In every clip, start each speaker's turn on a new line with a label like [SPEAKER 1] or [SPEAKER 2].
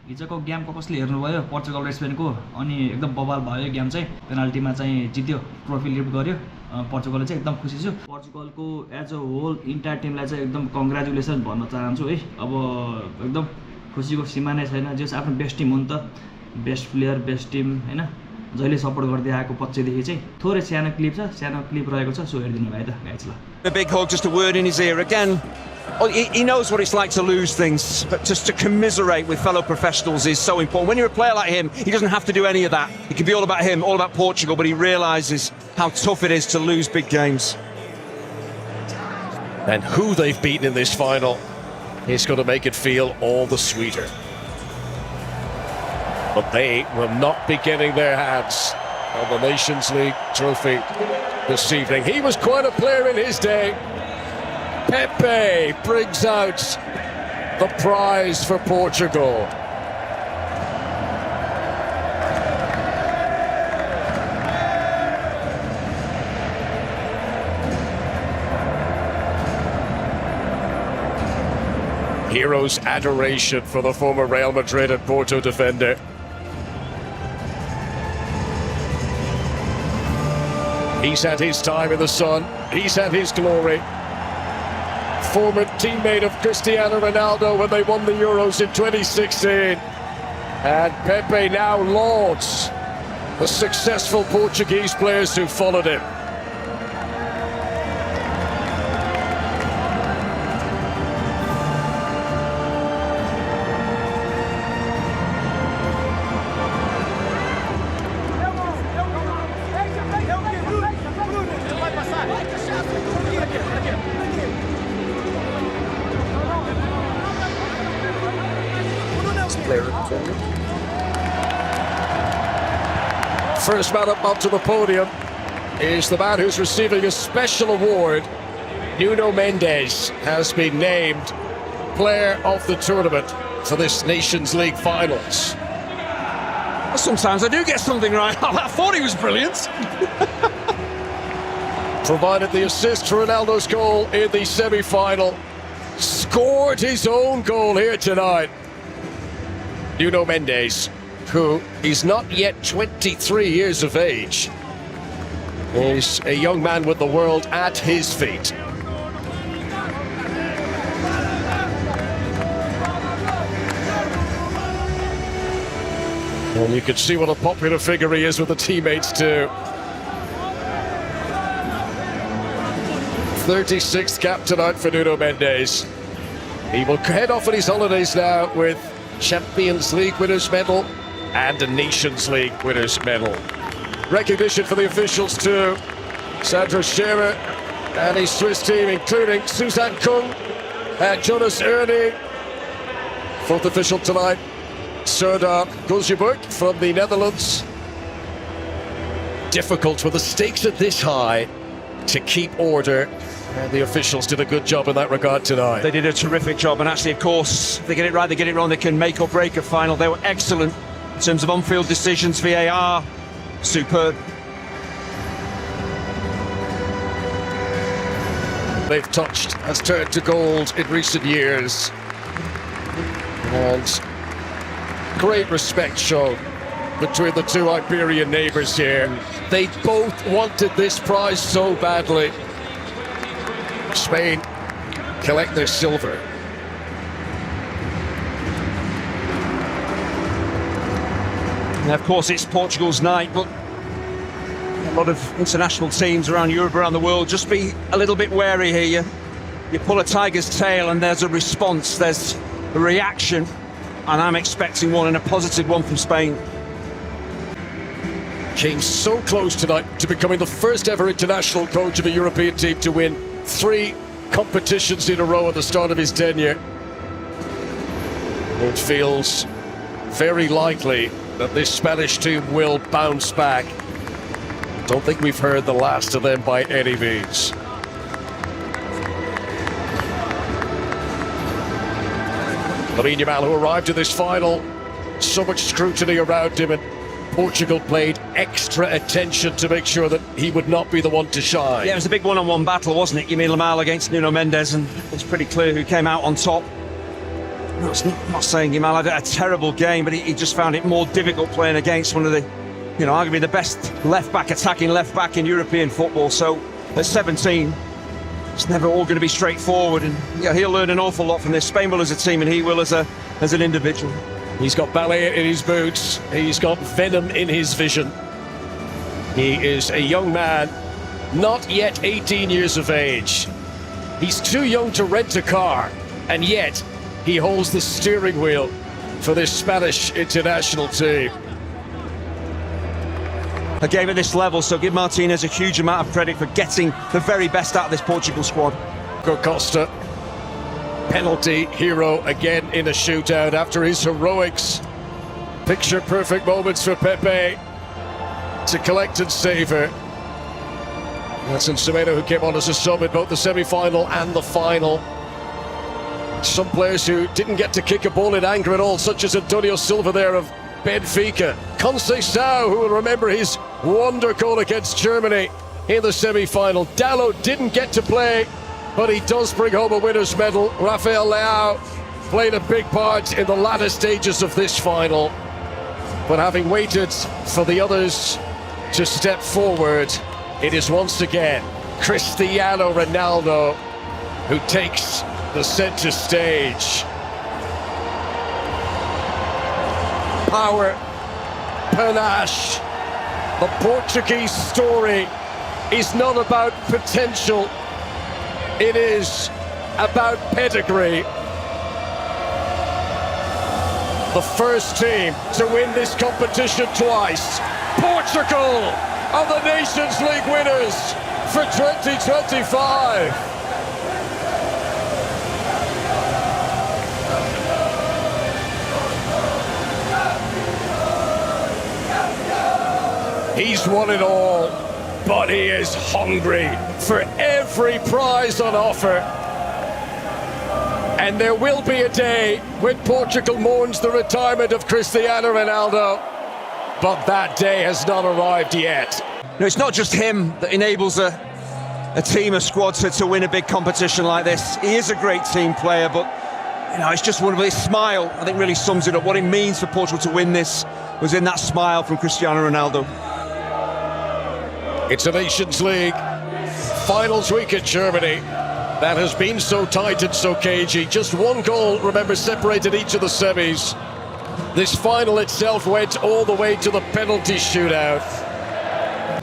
[SPEAKER 1] हिजोको गेमको कसले हेर्नुभयो पोर्चुगल र स्पेनको अनि एकदम बवाल भयो गेम चाहिँ पेनाल्टीमा चाहिँ जित्यो ट्रफी लिफ्ट गर्यो पोर्चुगलले चाहिँ एकदम खुसी छु पोर्चुगलको एज अ होल इन्टायर टिमलाई चाहिँ एकदम कङ्ग्रेचुलेसन भन्न चाहन्छु है अब एकदम खुसीको सीमा नै छैन जस आफ्नो बेस्ट टिम हो नि त बेस्ट प्लेयर बेस्ट टिम हैन जहिले सपोर्ट गर्दै आएको पछिदेखि चाहिँ थोरै सानो क्लिप रहेको छ सो हेर्दिनु भाइ त गाइज ल
[SPEAKER 2] A big hug, just a word in his ear again. Oh, he knows what it's like to lose things, but just to commiserate with fellow professionals is so important. When you're a player like him, he doesn't have to do any of that. It can be all about him, all about Portugal, but he realises how tough it is to lose big games.
[SPEAKER 3] And who they've beaten in this final is going to make it feel all the sweeter. But they will not be getting their hands on the Nations League trophy this evening. He was quite a player in his day. Pepe brings out the prize for Portugal. Hero's adoration for the former Real Madrid and Porto defender. He's had his time in the sun, he's had his glory. Former teammate of Cristiano Ronaldo when they won the Euros in 2016. And Pepe now lauds the successful Portuguese players who followed him. First man up onto the podium is the man who's receiving a special award. Nuno Mendes has been named Player of the Tournament for this Nations League finals.
[SPEAKER 2] Sometimes I do get something right. I thought he was brilliant.
[SPEAKER 3] Provided the assist for Ronaldo's goal in the semi-final. Scored his own goal here tonight. Nuno Mendes, who is not yet 23 years of age, is a young man with the world at his feet. And you can see what a popular figure he is with the teammates too. 36th cap tonight for Nuno Mendes. He will head off on his holidays now with Champions League winners' medal and a Nations League winners' medal. Recognition for the officials too. Sandro Scherer and his Swiss team, including Susan Kung and Jonas Ernie. Fourth official tonight, Serdar Guljeburg from the Netherlands. Difficult with the stakes at this high to keep order. And the officials did a good job in that regard tonight.
[SPEAKER 2] They did a terrific job, and actually, of course, if they get it right, they get it wrong, they can make or break a final. They were excellent in terms of on-field decisions, VAR, superb.
[SPEAKER 3] They've touched has turned to gold in recent years. And great respect shown between the two Iberian neighbours here. They both wanted this prize so badly. Spain collect their silver.
[SPEAKER 2] And of course, it's Portugal's night, but a lot of international teams around Europe, around the world, just be a little bit wary here. You pull a tiger's tail and there's a response, there's a reaction, and I'm expecting one, and a positive one from Spain.
[SPEAKER 3] Came so close tonight to becoming the first ever international coach of a European team to win 3 competitions in a row at the start of his tenure. It feels very likely that this Spanish team will bounce back. Don't think we've heard the last of them by any means. Lamine Yamal, who arrived in this final, so much scrutiny around him, and Portugal paid extra attention to make sure that he would not be the one to shine.
[SPEAKER 2] Yeah, it was a big one-on-one battle, wasn't it? Lamine Yamal against Nuno Mendes, and it's pretty clear who came out on top. No, it's not saying Yamal had a terrible game, but he just found it more difficult playing against one of the, arguably the best attacking left back in European football. So at 17, it's never all going to be straightforward, and he'll learn an awful lot from this. Spain will as a team, and he will as an individual.
[SPEAKER 3] He's got ballet in his boots. He's got venom in his vision. He is a young man, not yet 18 years of age. He's too young to rent a car, and yet he holds the steering wheel for this Spanish international team.
[SPEAKER 2] A game at this level, so give Martinez a huge amount of credit for getting the very best out of this Portugal squad.
[SPEAKER 3] Costa, penalty hero again in a shootout after his heroics. Picture perfect moments for Pepe to collect and savour. That's Semedo, who came on as a sub in both the semi-final and the final. Some players who didn't get to kick a ball in anger at all, such as Antonio Silva there of Benfica. Conceição, who will remember his wonder goal against Germany in the semi-final. Dalot didn't get to play, but he does bring home a winner's medal. Rafael Leao played a big part in the latter stages of this final. But having waited for the others to step forward, it is once again Cristiano Ronaldo who takes the centre stage. Power, panache. The Portuguese story is not about potential, it is about pedigree. The first team to win this competition twice. Portugal are the Nations League winners for 2025. He's won it all, but he is hungry for every prize on offer. And there will be a day when Portugal mourns the retirement of Cristiano Ronaldo, but that day has not arrived yet.
[SPEAKER 2] No, it's not just him that enables a team, a squad to win a big competition like this. He is a great team player, but it's just one of his smile, I think, really sums it up. What it means for Portugal to win this was in that smile from Cristiano Ronaldo.
[SPEAKER 3] It's a Nations League finals week in Germany that has been so tight and so cagey. Just one goal, remember, separated each of the semis. This final itself went all the way to the penalty shootout.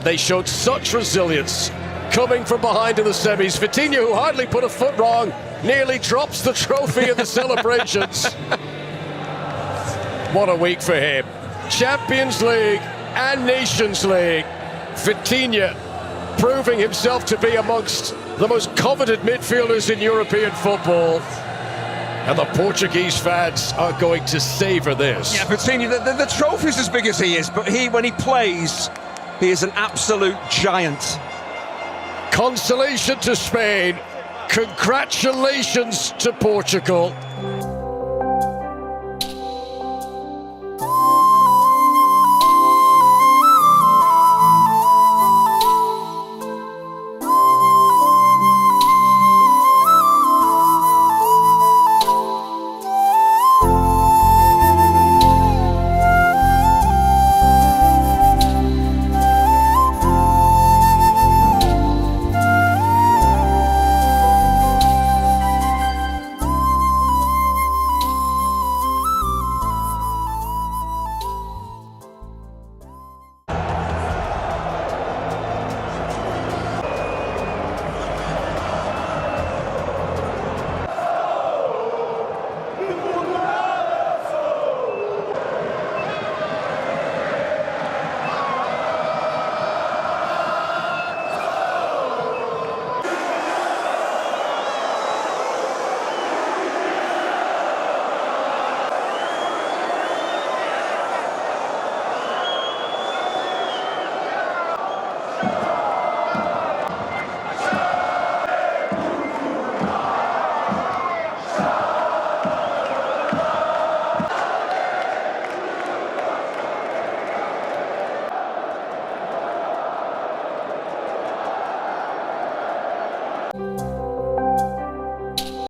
[SPEAKER 3] They showed such resilience coming from behind in the semis. Vitinha, who hardly put a foot wrong, nearly drops the trophy in the celebrations. What a week for him. Champions League and Nations League. Vitinha proving himself to be amongst the most coveted midfielders in European football. And the Portuguese fans are going to savour this.
[SPEAKER 2] Yeah, Vitinha, the trophy's as big as he is, but when he plays, he is an absolute giant.
[SPEAKER 3] Consolation to Spain. Congratulations to Portugal.